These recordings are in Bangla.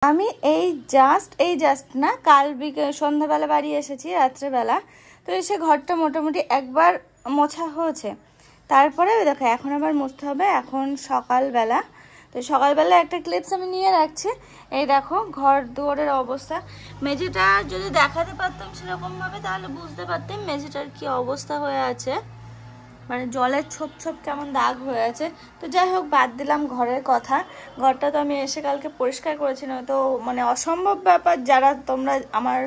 আমি এই জাস্ট না কাল সন্ধ্যাবেলা বাড়ি এসেছি রাত্রেবেলা। তো এসে ঘরটা মোটামুটি একবার মোছা হয়েছে। তারপরে দেখো এখন আবার মুছতে হবে, এখন সকালবেলা। তো সকালবেলা একটা ক্লিপস আমি নিয়ে রাখছি। এই দেখো ঘর দুয়ারের অবস্থা। মেঝেটা যদি দেখাতে পারতাম সেরকমভাবে তাহলে বুঝতে পারতাম মেঝেটার কি অবস্থা হয়ে আছে, মানে জলের ছোপ ছোপ কেমন দাগ হয়ে আছে। তো যাই হোক বাদ দিলাম ঘরের কথা। ঘরটা তো আমি এসে কালকে পরিষ্কার করেছি, না তো মানে অসম্ভব ব্যাপার যারা তোমরা আমার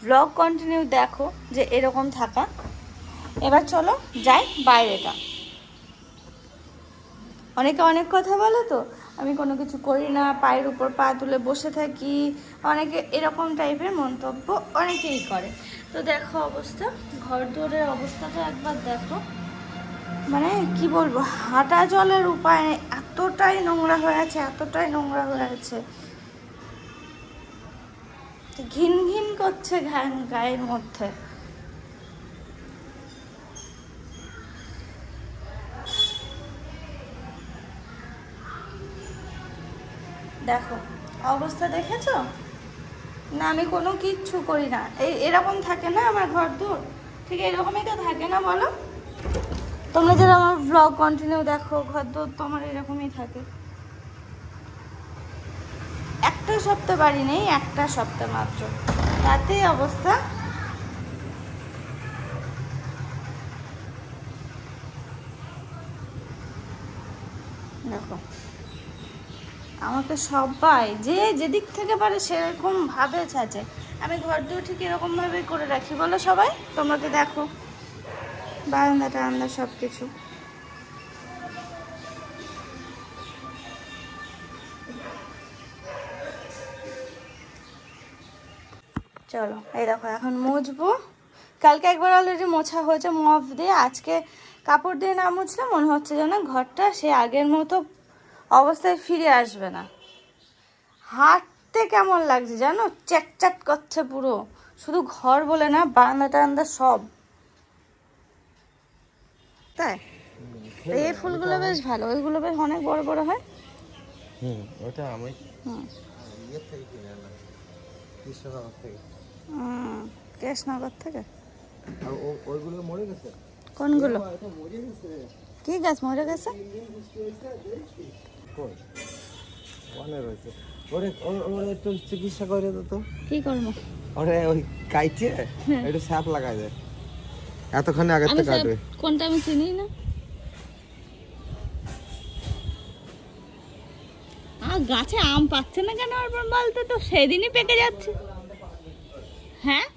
ব্লগ কন্টিনিউ দেখো যে এরকম থাকা। এবার চলো যাই বাইরেটা। অনেকে অনেক কথা বলে, তো আমি কোনো কিছু করি না, পায়ের উপর পা তুলে বসে থাকি, অনেকে এরকম টাইপের মন্তব্য অনেকেই করে। তো দেখো অবস্থা, ঘর দুয়ারের অবস্থাটা একবার দেখো। মানে কি বলবো, হাঁটা জলের উপায় নেই, এতটাই নোংরা হয়ে আছে, এতটাই নোংরা হয়ে আছে, ঘিন ঘিন করছে গায়ের মধ্যে। দেখো অবস্থা দেখেছো না, আমি কোনো কিচ্ছু করি না, এরকম থাকে না আমার ঘর দূর, ঠিক এরকমই তো থাকে না বলো? তোমরা যারা আমার ব্লগ কন্টিনিউ দেখো ঘর দূর তোমার এরকমই থাকে। একটা সপ্তাহ বাড়ি নেই, একটা সপ্তাহ মাত্র, তাতেই অবস্থা। দেখো আমাকে সবাই যে যেদিক থেকে পারে সেরকম ভাবে ছাঁচে, আমি ঘর দিয়ে ঠিক এরকম ভাবে করে রাখি বলো সবাই? তোমরা তো দেখো বারান্দা টারান্দা সব কিছু। চলো এই দেখো এখন মুছবো। কালকে একবার অলরেডি মোছা হয়েছে মপ দিয়ে, আজকে কাপড় দিয়ে না মুছলে মনে হচ্ছে যেন ঘরটা সে আগের মতো অবস্থায় ফিরে আসবে না। হাঁটতে কেমন লাগছে জানো, চ্যাটচ্যাট করছে পুরো, শুধু ঘর বলে না বারান্দা টারান্দা সব। তাই এই ফুলগুলো বেশ ভালো, ওইগুলো বেশ অনেক বড় বড় হয়। ওটা আমি কৃষ্ণনগর থেকে। ওইগুলো মরে গেছে। কোনগুলো? কি গাছ মরে গেছে? ওরে একটু চিকিৎসা করে তো। কি করবো? ওরে ওই কাইটে একটু সাপ লাগাই দেয়, এতক্ষণে আগে থেকে কাটবে। কোনটা আমি চিনি না। আর গাছে আম পাচ্ছে না কেন আর বলতে, তো সেদিনই পেকে যাচ্ছে। হ্যাঁ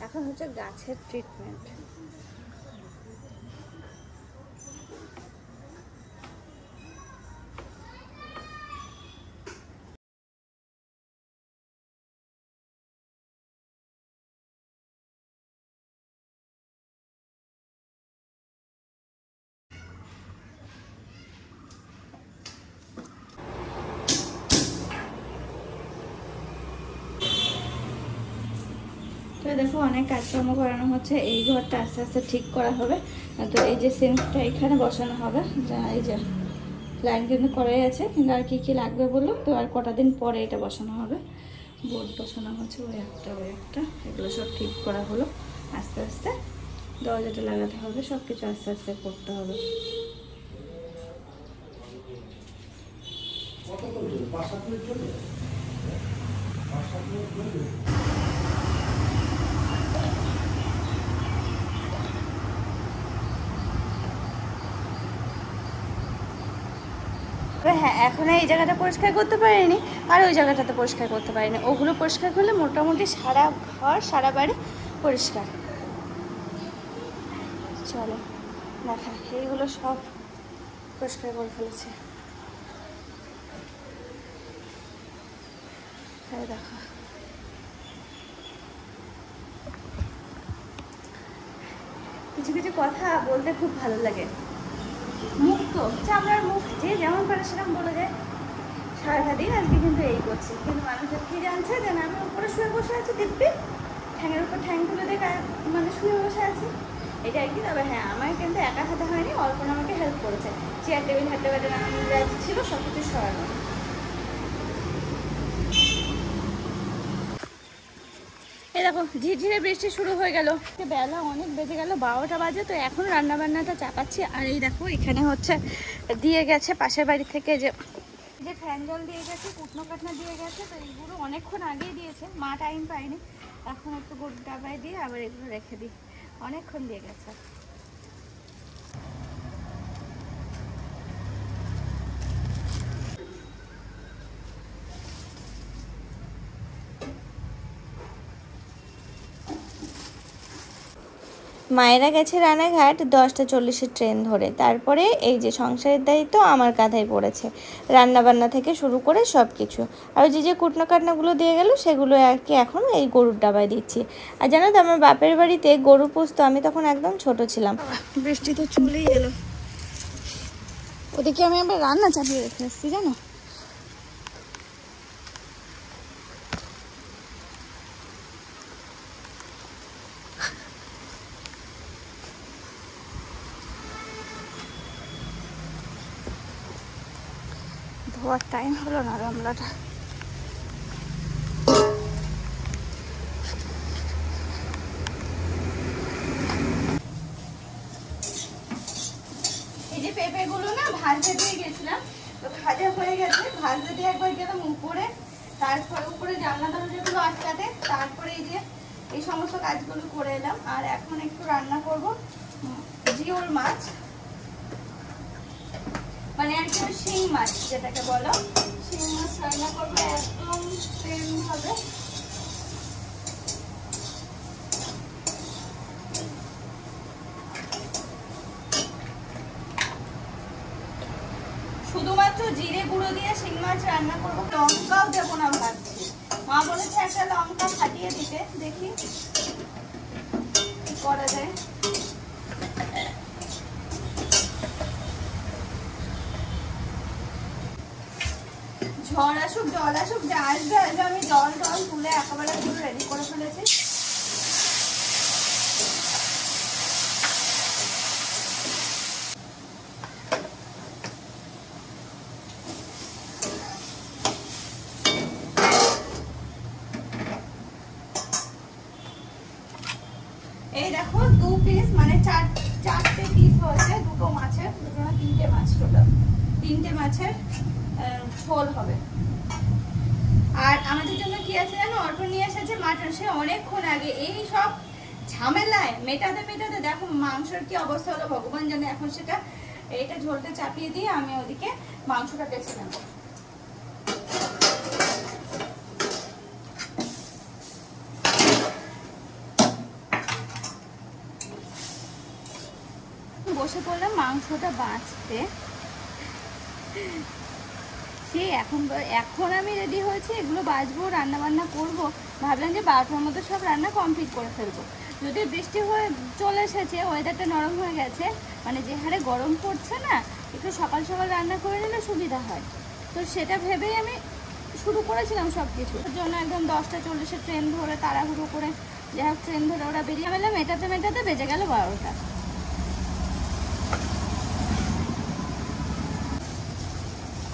এখন হচ্ছে গাছের ট্রিটমেন্ট। দেখো অনেক কাজকর্ম করানো হচ্ছে, এই ঘরটা আস্তে আস্তে ঠিক করা হবে। তো এই যে সিঙ্কটা এখানে বসানো হবে, যা এই যে লাইন কিন্তু করাই আছে, কিন্তু আর কি কি লাগবে বললো, তো আর কটা দিন পরে এটা বসানো হবে। বোর্ড বসানো হচ্ছে, ওই একটা এগুলো সব ঠিক করা হলো। আস্তে আস্তে দরজাটা লাগাতে হবে, সব কিছু আস্তে আস্তে করতে হবে। হ্যাঁ এখন এই জায়গাটা পরিষ্কার করতে পারিনি, আর ওই জায়গাটাতে পরিষ্কার করতে পারিনি, ওগুলো পরিষ্কার করলে মোটামুটি সারা ঘর সারা বাড়ি পরিষ্কার। চলো দেখা, এইগুলো সব পরিষ্কার করে ফেলেছে। দেখো কিছু কিছু কথা বলতে খুব ভালো লাগে। মুক্ত চামড়ার মুখ, যে যেমন পারে সেরকম বলে যায়। সারাটা দিন আজকে কিন্তু এই করছি, কিন্তু মানুষের কি জানছে যে না আমি উপরে শুয়ে বসে আছি, দিব্যি ঠ্যাঙের উপর ঠ্যাং তুলে দিয়ে মানে শুয়ে বসে আছি, এটা আর কি। তবে হ্যাঁ, আমার কিন্তু একা হাতে হয়নি, অল্পনা আমাকে হেল্প করেছে। চেয়ার টেবিল হাতে বাটে নানান ছিল, সব কিছু সরানো। এই দেখো ঝিরঝিরে বৃষ্টি শুরু হয়ে গেল, বেলা অনেক বেজে গেল, 12টা বাজে। তো এখন রান্না বান্নাটা চাপাচ্ছি। আর এই দেখো এখানে হচ্ছে দিয়ে গেছে পাশের বাড়ি থেকে যে ফ্যান জল দিয়ে গেছে, কুটনো কাটনা দিয়ে গেছে। তো এইগুলো অনেকক্ষণ আগেই দিয়েছে, মা টাইম পায়নি। এখন একটু গরুর ডাবায় দিয়ে আবার এগুলো রেখে দিই, অনেকক্ষণ দিয়ে গেছে। মায়েরা গেছে রানাঘাট 10টা 40-এর ট্রেন ধরে। তারপরে এই যে সংসারের দায়িত্ব আমার কাঁধায় পড়েছে, রান্নাবান্না থেকে শুরু করে সব কিছু। আর যে কুটনো কাটনাগুলো দিয়ে গেল সেগুলো আর কি এখন এই গরুর ডাবায় দিচ্ছি। আর জানো তো আমার বাপের বাড়িতে গরু পুষতো আমি তখন একদম ছোট ছিলাম। বৃষ্টি তো চলেই এলো, ওদিকে আমি আবার রান্না চাপিয়ে রেখে এসেছি জানো। ধোয়ার টাইম হলো না গামলাটা। এই যে পেঁপেগুলো না ভাজতে দিয়ে গেছিলাম, তো ভাজা হয়ে গেছে। ভাজতে দিয়ে একবার গেলাম উপরে, তারপরে উপরে জানলা দরজাগুলো আটকাতে, তারপরে এই যে এই সমস্ত কাজগুলো করে এলাম। আর এখন একটু রান্না করবো জিওল মাছ, মানে একদম শিং মাছ যেটাকে বলো, শিং মাছ রান্না করবো একদম সেম ভাবে। শুধুমাত্র জিরে গুঁড়ো দিয়ে শিং মাছ রান্না করবো, লঙ্কাও দেবো না ভাবছি। মা বলেছে একটা লঙ্কা ফাটিয়ে দিতে, দেখি কি করা যায়। ঝড় আসুক জল আসুক, যা আসবে আসবে, আমি জল তুলে একেবারে পুরো রেডি করে ফেলেছি। এই দেখো 2 পিস, মানে চারটে পিস হয়েছে, দুটো মাছের, দুটো না 3টে মাছ, টোটাল 3টে মাছের ঝোল হবে। আর আমাদের জন্য কি আছে জানো, অল্প নিয়ে এসেছে মাটন, সে অনেকক্ষণ আগে। এই সব ঝামেলায় মেটাতে মেটাতে দেখো মাংসের কি অবস্থা হলো ভগবান জানে। এখন সেটা এইটা ঝোলটা চাপিয়ে দিয়ে আমি ওদিকে মাংসটা বেছে নেব। বসে পড়লাম মাংসটা বাঁচতে। সেই এখন আমি রেডি হয়েছি, এগুলো বাজবো, রান্না বান্না করব। ভাবলাম যে 12টার মধ্যে সব রান্না কমপ্লিট করে ফেলবো। যদি বৃষ্টি হয়ে চলে এসেছে, ওয়েদারটা নরম হয়ে গেছে, মানে যে হারে গরম পড়ছে না, একটু সকাল সকাল রান্না করে নিলে সুবিধা হয়। তো সেটা ভেবেই আমি শুরু করেছিলাম সব কিছু। ওর জন্য একদম 10টা 40-এর ট্রেন ধরে তাড়াহুড়ো করে, যাই হোক ট্রেন ধরে ওরা বেরিয়ে গেলাম। মেটাতে মেটাতে বেজে গেল 12টা।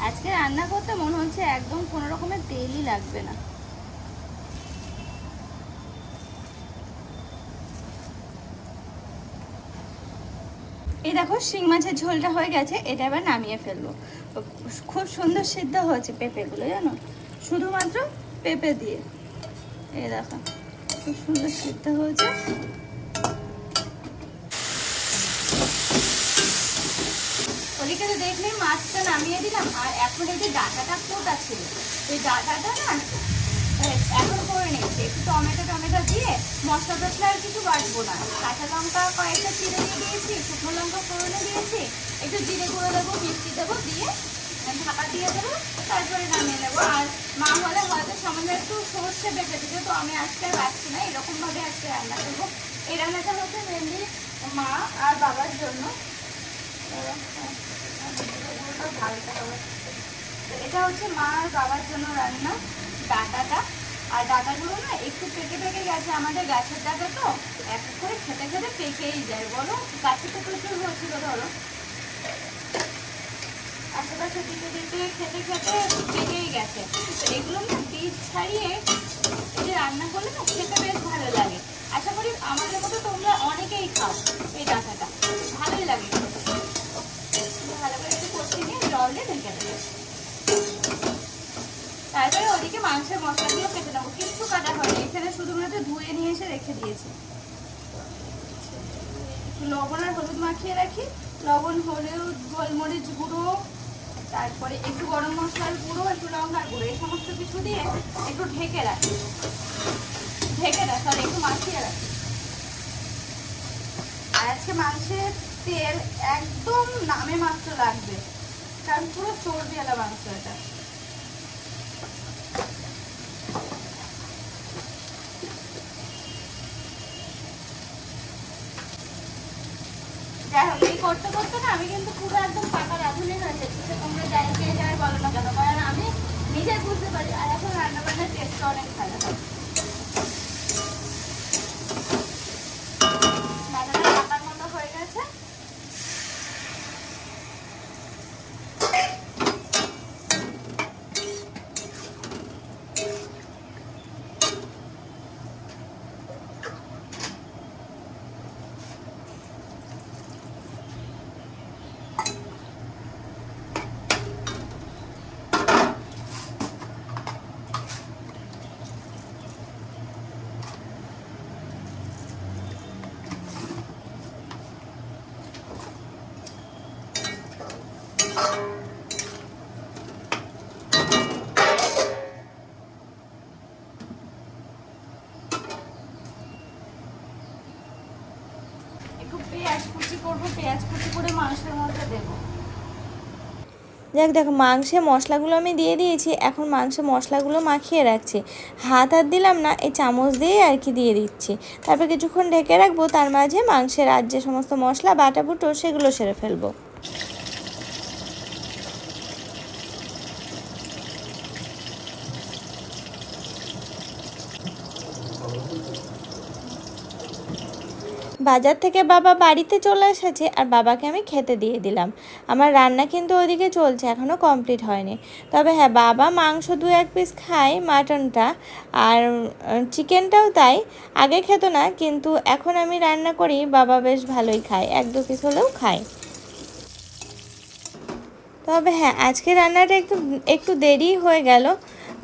আজকে রান্না করতে মনে হচ্ছে একদম কোনো রকমের তেলই লাগবে না। এই দেখো শিং মাছের ঝোলটা হয়ে গেছে, এটা এবার নামিয়ে ফেলবো। খুব সুন্দর সিদ্ধ হয়েছে পেঁপেগুলো জানো, শুধুমাত্র পেঁপে দিয়ে। এই দেখো খুব সুন্দর সিদ্ধ হয়েছে। ওদিকে তো দেখলে মাছটা নামিয়ে দিলাম। আর এখন এই যে ডাঁটাটা কোটা ছিল, এই ডাঁটাটা না এখন করে নিচ্ছি। একটু টমেটো দিয়ে, মশলা টসলা আর কিছু বাটবো না। কাঁচা লঙ্কা কয়েকটা চিড়ে দিয়ে দিয়েছি, শুকনো লঙ্কা ফোড়নে দিয়েছি, একটু জিরে গুঁড়ো দেবো, মিষ্টি দেবো, দিয়ে ঢাকা দিয়ে দেবো, তারপরে নামিয়ে নেবো। আর মা হলে হয়তো সামান্য একটু সর্ষে বেটে দিতে, তো আমি আজকে আর রাখছি না, এরকমভাবে আজকে রান্না করবো। এই রান্নাটা হচ্ছে মেনলি মা আর বাবার জন্য। এটা হচ্ছে মা আর বাবার জন্য রান্না, ডাটাটা। আর ডাটাগুলো না একটু পেকে পেকে গেছে, আমাদের গাছের ডাটা তো এক করে খেতে খেতে পেকেই যায়, বলো গাছে তো প্রচুর হয়েছিল, ধরো আশেপাশে দিতে দিতে খেতে খেতে পেকেই গেছে। তো এগুলো না বীজ ছাড়িয়ে এই যে রান্না করলে না খেতে বেশ ভালো লাগে। আশা করি আমাদের মতো তোমরা অনেকেই খাও এই ডাটাটা, ভালোই লাগে। ভালো করে একটু কষিয়ে নিয়ে জল দিয়ে ঢেকে দেবো। তারপরে ওদিকে মাংসের মশলাগুলো কেটে নেবো, কিছু কাটা হয়নি, এখানে শুধুমাত্র ধুয়ে নিয়ে এসে রেখে দিয়েছি। একটু লবণ আর হলুদ মাখিয়ে রাখি, লবণ, হলুদ, গোলমরিচ গুঁড়ো, তারপরে একটু গরম মশলার গুঁড়ো, একটু লঙ্কার গুঁড়ো, এই সমস্ত কিছু দিয়ে একটু ঢেকে রাখি, একটু মাখিয়ে রাখি। আর আজকে মাংসের তেল একদম নামে মাত্র লাগবে, কারণ পুরো চর্বিওয়ালা মাংস এটা। যাই হোক, এই করতে করতে না আমি কিন্তু পুরো একদম পাকা রাঁধুনি হয়ে যাচ্ছি, তোমরা যাই কে যাই বলো না কেন, কারণ আমি নিজে বুঝতে পারি। আর এখন রান্না বান্নার টেস্টটা অনেক ভালো হয়। বাটাটা পাকার মতো হয়ে গেছে। পেঁয়াজ কুচি করবো, পেঁয়াজ কুচি করে মাংসের মধ্যে দেবো। যাক দেখো, মাংসে মশলাগুলো আমি দিয়ে দিয়েছি, এখন মাংসে মশলাগুলো মাখিয়ে রাখছি। হাত আর দিলাম না, এই চামচ দিয়েই আর কি দিয়ে দিচ্ছি। তারপর কিছুক্ষণ ঢেকে রাখবো, তার মাঝে মাংসের আর যে সমস্ত মশলা বাটা বুটো সেগুলো সেরে ফেলবো। বাজার থেকে বাবা বাড়িতে চলে এসেছে আর বাবাকে আমি খেতে দিয়ে দিলাম। আমার রান্না কিন্তু ওদিকে চলছে, এখনও কমপ্লিট হয়নি। তবে হ্যাঁ, বাবা মাংস 2-1 পিস খায়, মাটনটা আর চিকেনটাও তাই। আগে খেত না, কিন্তু এখন আমি রান্না করি বাবা বেশ ভালোই খায়, 1-2 পিস হলেও খায়। তবে হ্যাঁ, আজকে রান্নাটা একটু দেরি হয়ে গেল,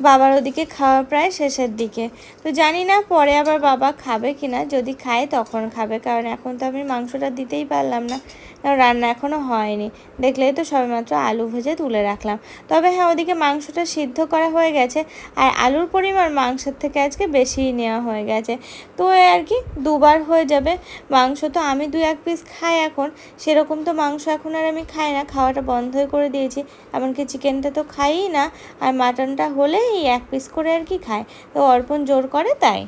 বাবার ওদিকে খাওয়া প্রায় শেষের দিকে। তো জানি না পরে আবার বাবা খাবে কিনা, যদি খায় তখন খাবে, কারণ এখন তো আমি মাংসটা দিতেই পারলাম না, কারণ রান্না এখনও হয়নি। দেখলেই তো সবেমাত্র আলু ভেজে তুলে রাখলাম। তবে হ্যাঁ, ওদিকে মাংসটা সিদ্ধ করা হয়ে গেছে, আর আলুর পরিমাণ মাংসের থেকে আজকে বেশিই নেওয়া হয়ে গেছে। তো আর কি 2বার হয়ে যাবে। মাংস তো আমি 2-1 পিস খাই এখন, সেরকম তো মাংস এখন আর আমি খাই না, খাওয়াটা বন্ধই করে দিয়েছি। এমনকি চিকেনটা তো খাইই না, আর মাটনটা হলে এই 1 পিস করে আর কি খায়। তো অর্পণ জোর করে তাই।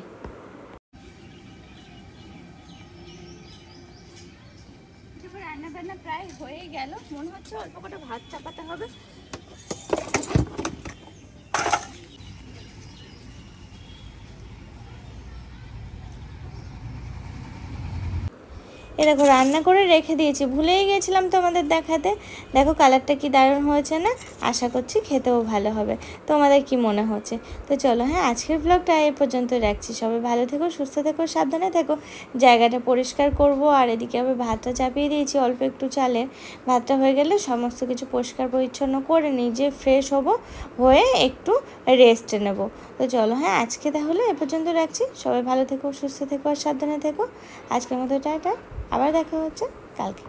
রান্না বান্না প্রায় হয়ে গেল, মনে হচ্ছে অল্প কটা ভাত চাপাতে হবে। এ দেখো, রান্না করে রেখে দিয়েছি, ভুলেই গেছিলাম তোমাদের দেখাতে। দেখো কালারটা কি দারুণ হয়েছে না? আশা করছি খেতেও ভালো হবে। তোমাদের কি মনে হচ্ছে? তো চলো, হ্যাঁ, আজকের ব্লগটা এ পর্যন্ত রাখছি। সবাই ভালো থেকো, সুস্থ থেকো, সাবধানে থেকো। জায়গাটা পরিষ্কার করব, আর এদিকে আবার ভাতটা চাপিয়ে দিয়েছি অল্প একটু চালের। ভাতটা হয়ে গেলে সমস্ত কিছু পরিষ্কার পরিচ্ছন্ন করে নিজে ফ্রেশ হবো, হয়ে একটু রেস্ট নেব। তো চলো, হ্যাঁ, আজকে তাহলে এ পর্যন্ত রাখছি। সবাই ভালো থেকো, সুস্থ থেকো আর সাবধানে থেকো। আজকের মতো টাটা, আবার দেখা হচ্ছে কালকে।